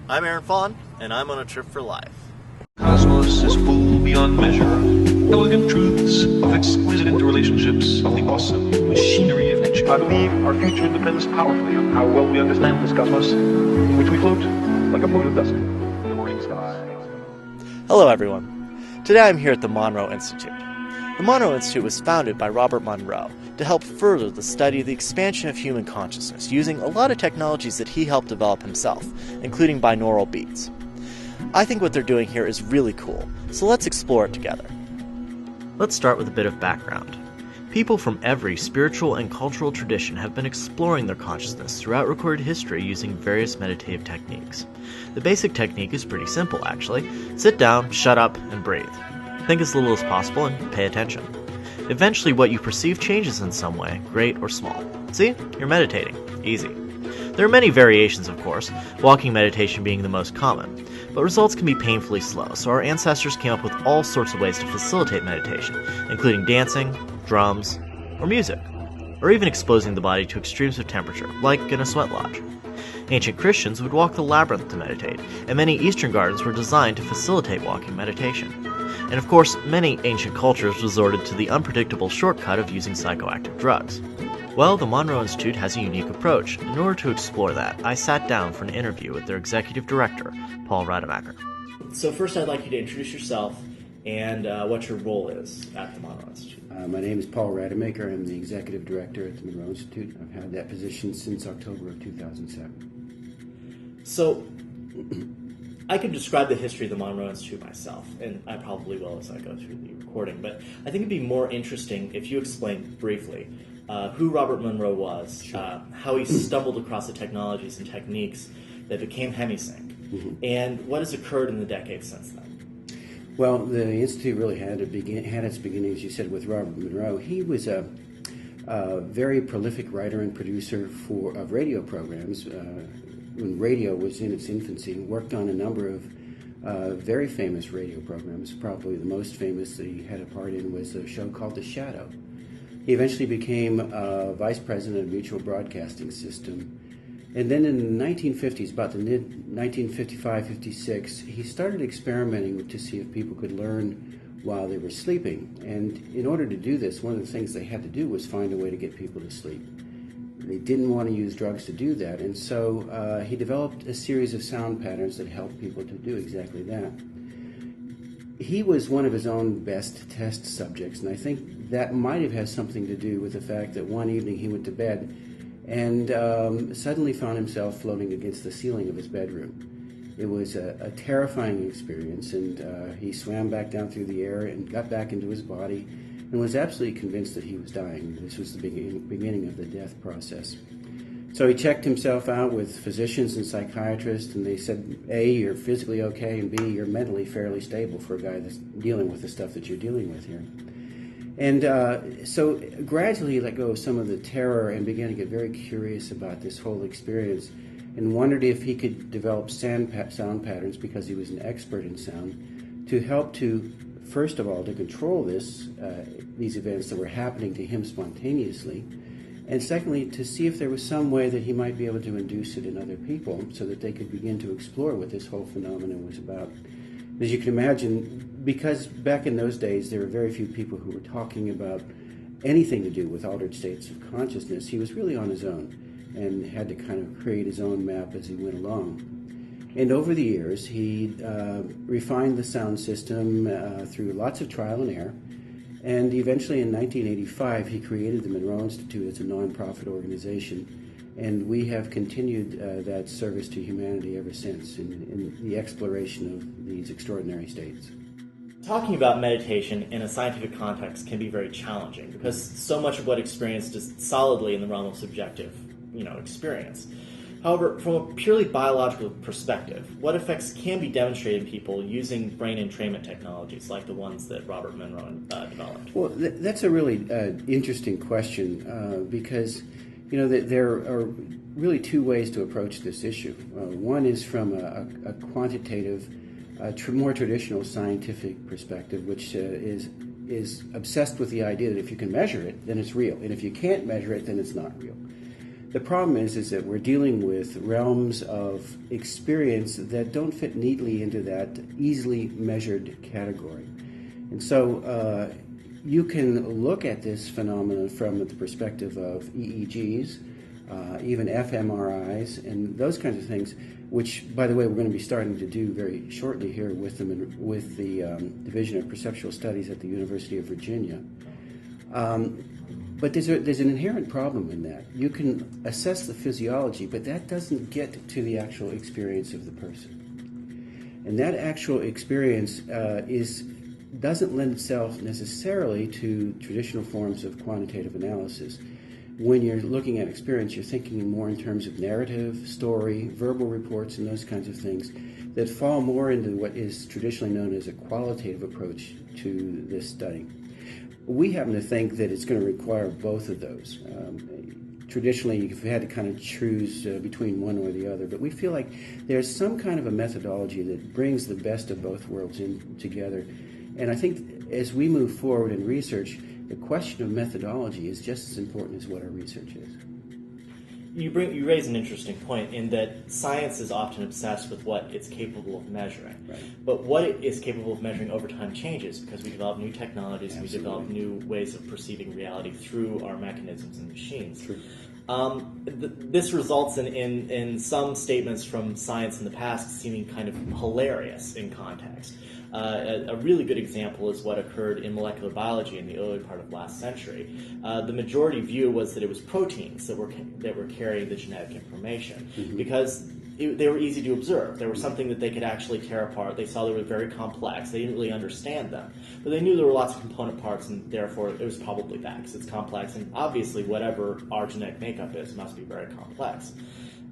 I'm Aaron Fawn, and I'm on a trip for life. Cosmos is full beyond measure, elegant truths of exquisite interrelationships of the awesome machinery of nature. I believe our future depends powerfully on how well we understand this cosmos, in which we float like a mote of dust in the morning sky. Hello, everyone. Today I'm here at the Monroe Institute. The Monroe Institute was founded by Robert Monroe to help further the study of the expansion of human consciousness using a lot of technologies that he helped develop himself, including binaural beats. I think what they're doing here is really cool, so let's explore it together. Let's start with a bit of background. People from every spiritual and cultural tradition have been exploring their consciousness throughout recorded history using various meditative techniques. The basic technique is pretty simple, actually. Sit down, shut up, and breathe. Think as little as possible and pay attention. Eventually, what you perceive changes in some way, great or small. See? You're meditating. Easy. There are many variations, of course, walking meditation being the most common, but results can be painfully slow, so our ancestors came up with all sorts of ways to facilitate meditation, including dancing, drums, or music, or even exposing the body to extremes of temperature, like in a sweat lodge. Ancient Christians would walk the labyrinth to meditate, and many Eastern gardens were designed to facilitate walking meditation. And of course, many ancient cultures resorted to the unpredictable shortcut of using psychoactive drugs. Well, the Monroe Institute has a unique approach. In order to explore that, I sat down for an interview with their executive director, Paul Rademacher. So first I'd like you to introduce yourself and what your role is at the Monroe Institute. My name is Paul Rademacher. I'm the executive director at the Monroe Institute. I've had that position since October of 2007. So, I could describe the history of the Monroe Institute myself, and I probably will as I go through the recording, but I think it'd be more interesting if you explained briefly who Robert Monroe was, Sure. how he stumbled across the technologies and techniques that became hemisync, and what has occurred in the decades since then. Well, the Institute really had its beginnings, you said, with Robert Monroe. He was a very prolific writer and producer of radio programs. When radio was in its infancy, worked on a number of very famous radio programs. Probably the most famous that he had a part in was a show called The Shadow. He eventually became vice president of Mutual Broadcasting System. And then in the 1950s, about the mid-1955-56, he started experimenting to see if people could learn while they were sleeping. And in order to do this, one of the things they had to do was find a way to get people to sleep. They didn't want to use drugs to do that, and so he developed a series of sound patterns that helped people to do exactly that. He was one of his own best test subjects, and I think that might have had something to do with the fact that one evening he went to bed and suddenly found himself floating against the ceiling of his bedroom. It was a terrifying experience, and he swam back down through the air and got back into his body and was absolutely convinced that he was dying. This was the beginning of the death process. So he checked himself out with physicians and psychiatrists, and they said, A, you're physically okay, and B, you're mentally fairly stable for a guy that's dealing with the stuff that you're dealing with here. And so gradually he let go of some of the terror and began to get very curious about this whole experience and wondered if he could develop sound patterns, because he was an expert in sound, to help to, first of all, to control these events that were happening to him spontaneously, and secondly, to see if there was some way that he might be able to induce it in other people so that they could begin to explore what this whole phenomenon was about. As you can imagine, because back in those days there were very few people who were talking about anything to do with altered states of consciousness, he was really on his own and had to kind of create his own map as he went along. And over the years, he refined the sound system through lots of trial and error. And eventually in 1985, he created the Monroe Institute as a nonprofit organization. And we have continued that service to humanity ever since in the exploration of these extraordinary states. Talking about meditation in a scientific context can be very challenging because so much of what experienced is solidly in the realm of subjective, experience. However, from a purely biological perspective, what effects can be demonstrated in people using brain entrainment technologies like the ones that Robert Monroe developed? Well, that's a really interesting question because, there are really two ways to approach this issue. One is from a quantitative, more traditional scientific perspective, which is obsessed with the idea that if you can measure it, then it's real, and if you can't measure it, then it's not real. The problem is that we're dealing with realms of experience that don't fit neatly into that easily measured category. And so you can look at this phenomenon from the perspective of EEGs, even fMRIs, and those kinds of things, which, by the way, we're going to be starting to do very shortly here with the Division of Perceptual Studies at the University of Virginia. But there's an inherent problem in that. You can assess the physiology, but that doesn't get to the actual experience of the person. And that actual experience doesn't lend itself necessarily to traditional forms of quantitative analysis. When you're looking at experience, you're thinking more in terms of narrative, story, verbal reports, and those kinds of things that fall more into what is traditionally known as a qualitative approach to this study. We happen to think that it's going to require both of those. Traditionally, you've had to kind of choose between one or the other, but we feel like there's some kind of a methodology that brings the best of both worlds in together. And I think as we move forward in research, the question of methodology is just as important as what our research is. You raise an interesting point in that science is often obsessed with what it's capable of measuring. Right. But what it is capable of measuring over time changes because we develop new technologies, Absolutely. we develop new ways of perceiving reality through our mechanisms and machines. True. This results in some statements from science in the past seeming kind of hilarious in context. A really good example is what occurred in molecular biology in the early part of last century. The majority view was that it was proteins that were carrying the genetic information because they were easy to observe. They were something that they could actually tear apart. They saw they were very complex. They didn't really understand them. But they knew there were lots of component parts, and therefore it was probably that because it's complex. And obviously, whatever our genetic makeup is must be very complex.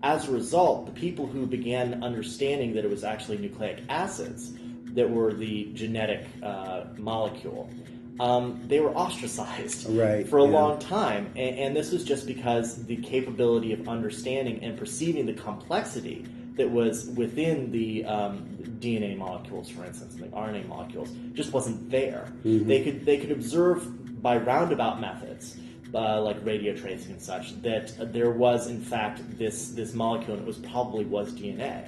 As a result, the people who began understanding that it was actually nucleic acids that were the genetic molecule, they were ostracized for a long time. And this was just because the capability of understanding and perceiving the complexity that was within the DNA molecules, for instance, and the RNA molecules, just wasn't there. They could observe by roundabout methods, like radio tracing and such, that there was in fact this molecule, and it probably was DNA.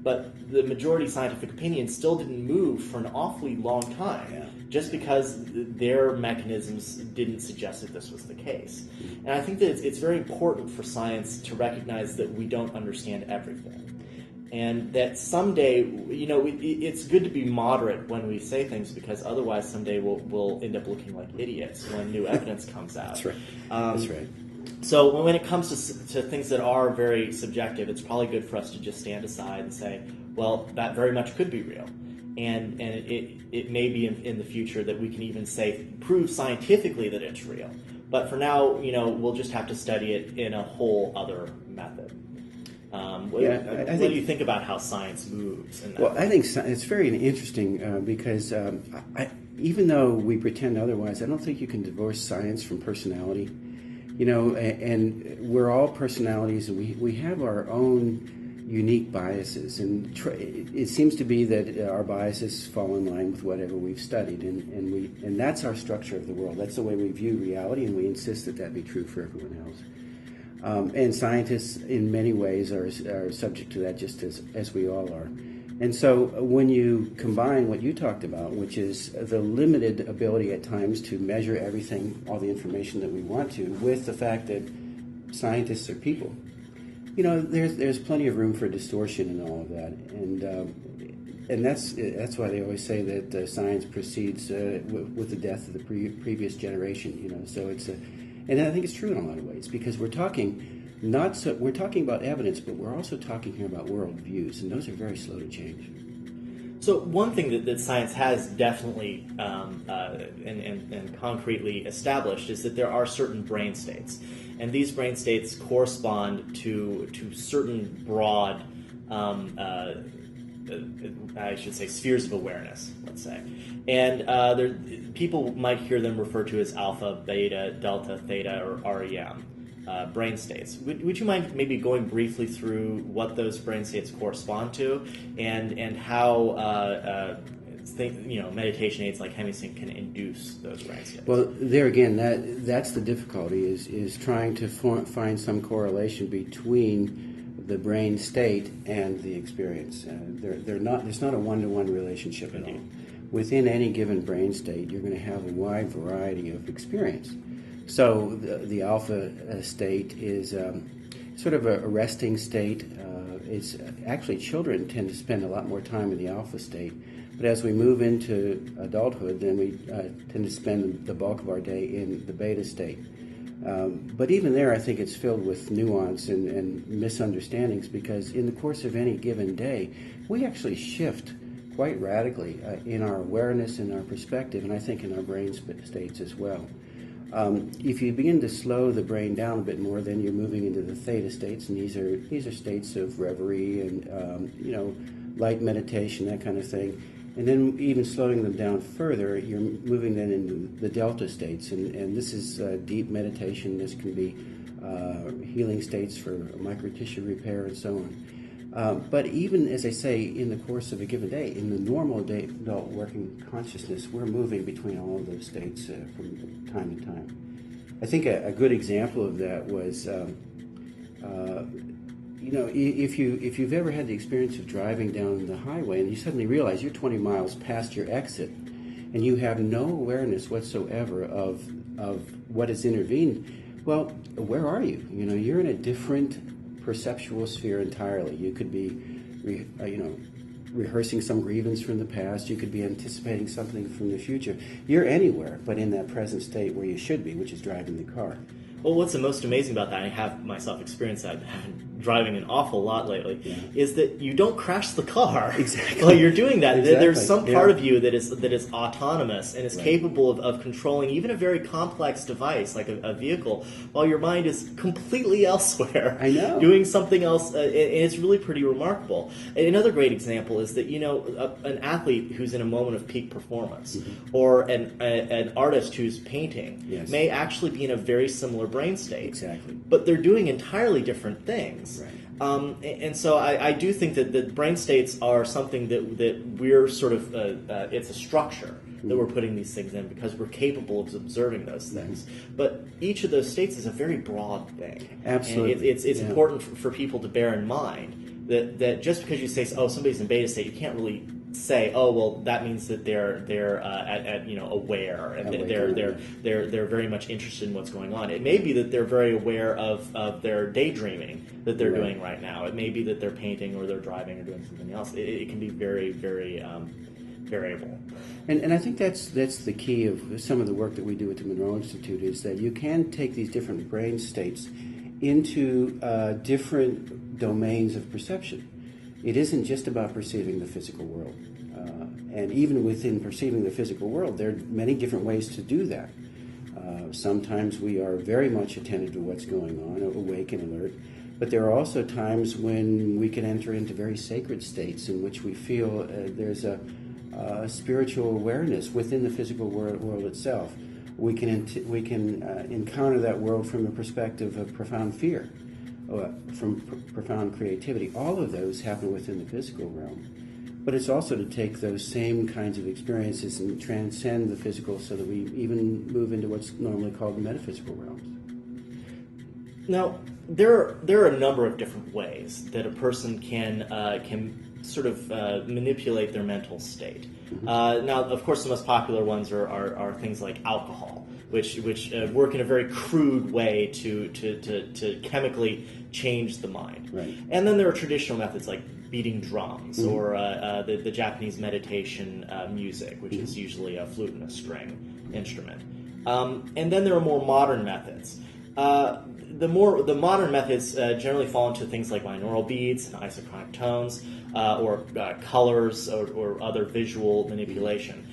But the majority scientific opinion still didn't move for an awfully long time, just because their mechanisms didn't suggest that this was the case. And I think that it's very important for science to recognize that we don't understand everything. And that someday, it's good to be moderate when we say things, because otherwise someday we'll end up looking like idiots when new evidence comes out. That's right. That's right. So when it comes to things that are very subjective, it's probably good for us to just stand aside and say, well, that very much could be real. And it may be in the future that we can even prove scientifically that it's real. But for now, we'll just have to study it in a whole other method. What do you think about how science moves? I think it's very interesting because even though we pretend otherwise, I don't think you can divorce science from personality. And we're all personalities, and we have our own unique biases. And it seems to be that our biases fall in line with whatever we've studied, and that's our structure of the world. That's the way we view reality, and we insist that be true for everyone else. And scientists, in many ways, are subject to that, just as we all are. And so when you combine what you talked about, which is the limited ability at times to measure everything, all the information that we want to, with the fact that scientists are people, there's plenty of room for distortion in all of that. And that's why they always say that science proceeds with the death of the previous generation. So it's and I think it's true in a lot of ways, because we're talking about evidence, but we're also talking here about worldviews, and those are very slow to change. So one thing that science has definitely and concretely established is that there are certain brain states, and these brain states correspond to certain broad, I should say, spheres of awareness, let's say. And people might hear them referred to as alpha, beta, delta, theta, or REM. Brain states. Would you mind maybe going briefly through what those brain states correspond to, and how meditation aids like HemiSync can induce those brain states. Well, there again, that's the difficulty is trying to find some correlation between the brain state and the experience. There's not a one-to-one relationship at all. Within any given brain state, you're going to have a wide variety of experience. So the alpha state is sort of a resting state. It's actually, children tend to spend a lot more time in the alpha state. But as we move into adulthood, then we tend to spend the bulk of our day in the beta state. But even there, I think it's filled with nuance and misunderstandings, because in the course of any given day, we actually shift quite radically in our awareness and our perspective, and I think in our brain states as well. If you begin to slow the brain down a bit more, then you're moving into the theta states, and these are states of reverie and light meditation, that kind of thing. And then even slowing them down further, you're moving then into the delta states, and this is deep meditation. This can be healing states for microtissue repair and so on. But even, as I say, in the course of a given day, in the normal adult working consciousness, we're moving between all of those states from time to time. I think a good example of that was, if you've ever had the experience of driving down the highway and you suddenly realize you're 20 miles past your exit and you have no awareness whatsoever of what has intervened, well, where are you? You're in a different perceptual sphere entirely. You could be, rehearsing some grievance from the past. You could be anticipating something from the future. You're anywhere but in that present state where you should be, which is driving the car. Well, what's the most amazing about that, I have myself experienced that driving an awful lot lately, is that you don't crash the car. Exactly. While you're doing that. Exactly. There's some part of you that is autonomous and is capable of controlling even a very complex device like a vehicle, while your mind is completely elsewhere. I know. Doing something else, and it's really pretty remarkable. Another great example is that, an athlete who's in a moment of peak performance, or an artist who's painting, may actually be in a very similar brain state. Exactly. But they're doing entirely different things. Right. And so I do think that the brain states are something that we're sort of, it's a structure that we're putting these things in because we're capable of observing those things. But each of those states is a very broad thing. Absolutely. And it's important for people to bear in mind that just because you say, oh, somebody's in beta state, you can't really say, oh, well, that means that they're aware and they're very much interested in what's going on. It may be that they're very aware of their daydreaming that they're doing right now. It may be that they're painting or they're driving or doing something else. It can be very, very variable. And I think that's the key of some of the work that we do at the Monroe Institute, is that you can take these different brain states into different domains of perception. It isn't just about perceiving the physical world. And even within perceiving the physical world, there are many different ways to do that. Sometimes we are very much attentive to what's going on, awake and alert. But there are also times when we can enter into very sacred states in which we feel there's a spiritual awareness within the physical world itself. We can encounter that world from a perspective of profound fear, from profound creativity. All of those happen within the physical realm. But it's also to take those same kinds of experiences and transcend the physical so that we even move into what's normally called the metaphysical realms. Now, there are a number of different ways that a person can sort of manipulate their mental state. Now, of course, the most popular ones are things like alcohol, which work in a very crude way to chemically change the mind. Right. And then there are traditional methods like beating drums or the Japanese meditation music, which is usually a flute and a string instrument. And then there are more modern methods. The modern methods generally fall into things like binaural beats and isochronic tones, or colors or other visual manipulation.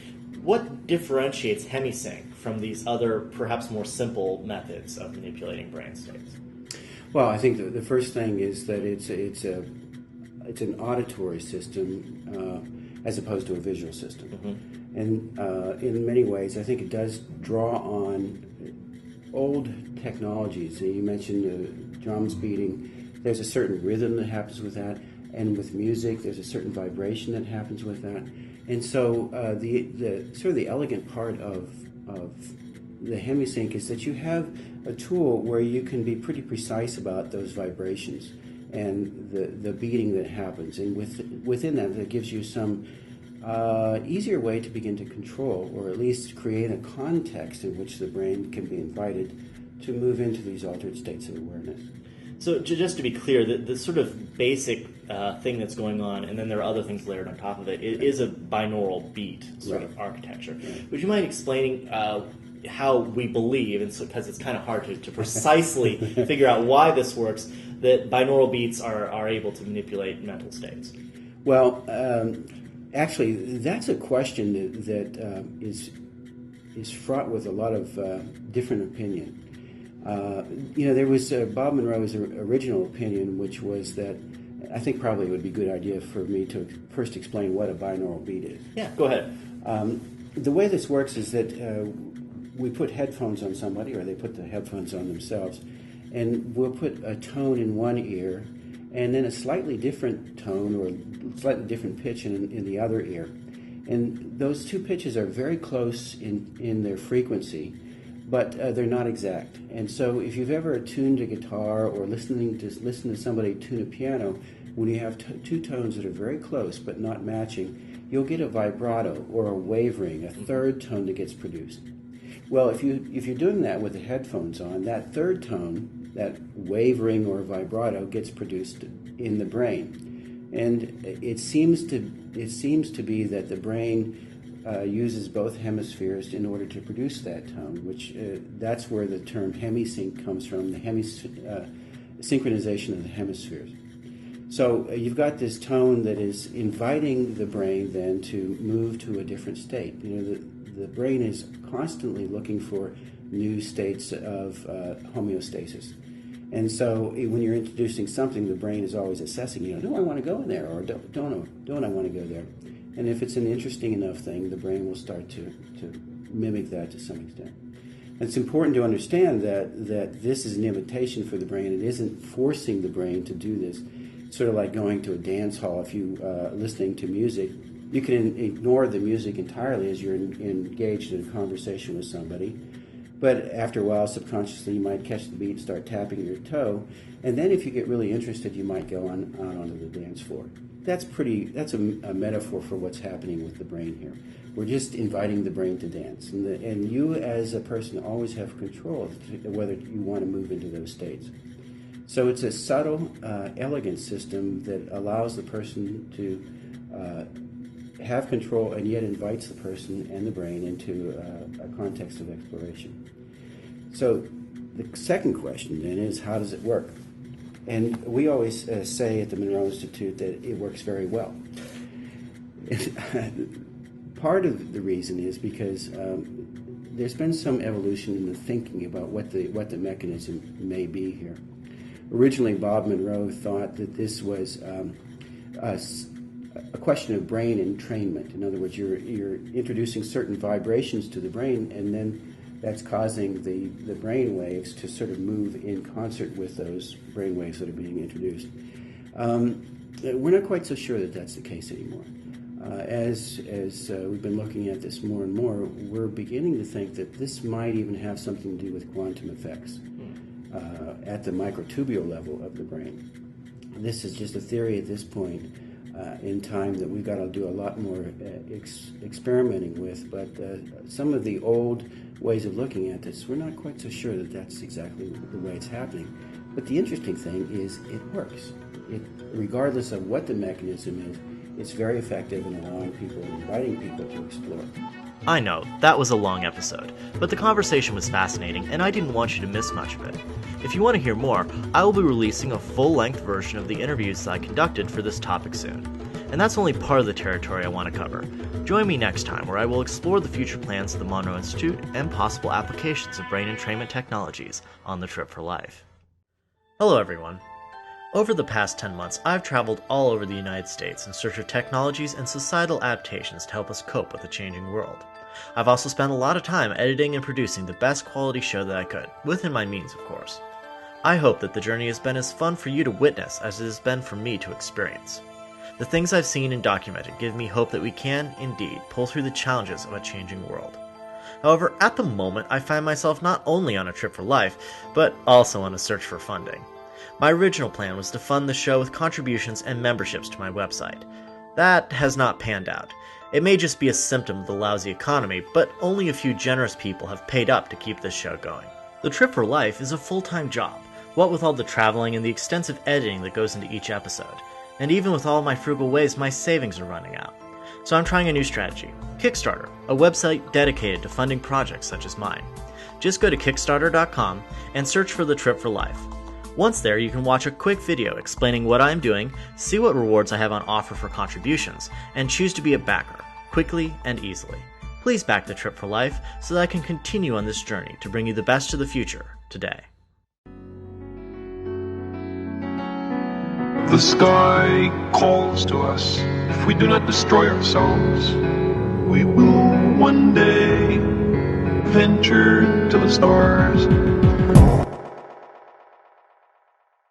What differentiates HemiSync from these other, perhaps more simple methods of manipulating brain states? Well, I think the first thing is that it's an auditory system as opposed to a visual system. And in many ways, I think it does draw on old technologies. You mentioned drums beating. There's a certain rhythm that happens with that. And with music, there's a certain vibration that happens with that. And so the sort of the elegant part of the HemiSync is that you have a tool where you can be pretty precise about those vibrations and the beating that happens. And within that gives you some easier way to begin to control, or at least create a context in which the brain can be invited to move into these altered states of awareness. So just to be clear, the sort of basic thing that's going on, and then there are other things layered on top of it, it is a binaural beat sort of architecture. Right. Would you mind explaining how we believe, and because it's kind of hard to precisely figure out why this works, that binaural beats are able to manipulate mental states? Well, actually, that's a question that is fraught with a lot of different opinion. There was Bob Monroe's original opinion, which was that I think probably it would be a good idea for me to first explain what a binaural beat is. Yeah, go ahead. The way this works is that we put headphones on somebody, or they put the headphones on themselves, and we'll put a tone in one ear and then a slightly different tone or slightly different pitch in the other ear. And those two pitches are very close in their frequency, but they're not exact. And so if you've ever tuned a guitar or listen to somebody tune a piano, when you have two tones that are very close but not matching, you'll get a vibrato or a wavering, a third tone that gets produced. Well, if you're doing that with the headphones on, that third tone, that wavering or vibrato, gets produced in the brain. And it seems to be that the brain uses both hemispheres in order to produce that tone, which that's where the term hemisync comes from, the synchronization of the hemispheres. So you've got this tone that is inviting the brain then to move to a different state. The brain is constantly looking for new states of homeostasis. And so when you're introducing something, the brain is always assessing, do I want to go in there, or don't I want to go there? And if it's an interesting enough thing, the brain will start to mimic that to some extent. And it's important to understand that this is an invitation for the brain. It isn't forcing the brain to do this. It's sort of like going to a dance hall. If you listening to music, you can ignore the music entirely as you're engaged in a conversation with somebody. But after a while, subconsciously, you might catch the beat and start tapping your toe. And then if you get really interested, you might go on onto the dance floor. That's a metaphor for what's happening with the brain here. We're just inviting the brain to dance. And you as a person always have control of whether you want to move into those states. So it's a subtle, elegant system that allows the person to have control and yet invites the person and the brain into a context of exploration. So the second question then is, how does it work? And we always say at the Monroe Institute that it works very well. Part of the reason is because there's been some evolution in the thinking about what the mechanism may be here. Originally, Bob Monroe thought that this was a question of brain entrainment. In other words, you're introducing certain vibrations to the brain, and then that's causing the brain waves to sort of move in concert with those brain waves that are being introduced. We're not quite so sure that that's the case anymore. As we've been looking at this more and more, we're beginning to think that this might even have something to do with quantum effects at the microtubule level of the brain. This is just a theory at this point in time that we've got to do a lot more experimenting with, but some of the old ways of looking at this, we're not quite so sure that that's exactly the way it's happening. But the interesting thing is it works. Regardless of what the mechanism is, it's very effective in allowing people, inviting people to explore. I know, that was a long episode, but the conversation was fascinating and I didn't want you to miss much of it. If you want to hear more, I will be releasing a full-length version of the interviews that I conducted for this topic soon. And that's only part of the territory I want to cover. Join me next time where I will explore the future plans of the Monroe Institute and possible applications of brain entrainment technologies on the trip for life. Hello everyone. Over the past 10 months, I've traveled all over the United States in search of technologies and societal adaptations to help us cope with a changing world. I've also spent a lot of time editing and producing the best quality show that I could, within my means of course. I hope that the journey has been as fun for you to witness as it has been for me to experience. The things I've seen and documented give me hope that we can, indeed, pull through the challenges of a changing world. However, at the moment, I find myself not only on a trip for life, but also on a search for funding. My original plan was to fund the show with contributions and memberships to my website. That has not panned out. It may just be a symptom of the lousy economy, but only a few generous people have paid up to keep this show going. The Trip for Life is a full-time job, what with all the traveling and the extensive editing that goes into each episode. And even with all my frugal ways, my savings are running out. So I'm trying a new strategy, Kickstarter, a website dedicated to funding projects such as mine. Just go to Kickstarter.com and search for The Trip for Life. Once there, you can watch a quick video explaining what I'm doing, see what rewards I have on offer for contributions, and choose to be a backer, quickly and easily. Please back The Trip for Life so that I can continue on this journey to bring you the best of the future today. The sky calls to us. If we do not destroy ourselves, we will one day venture to the stars.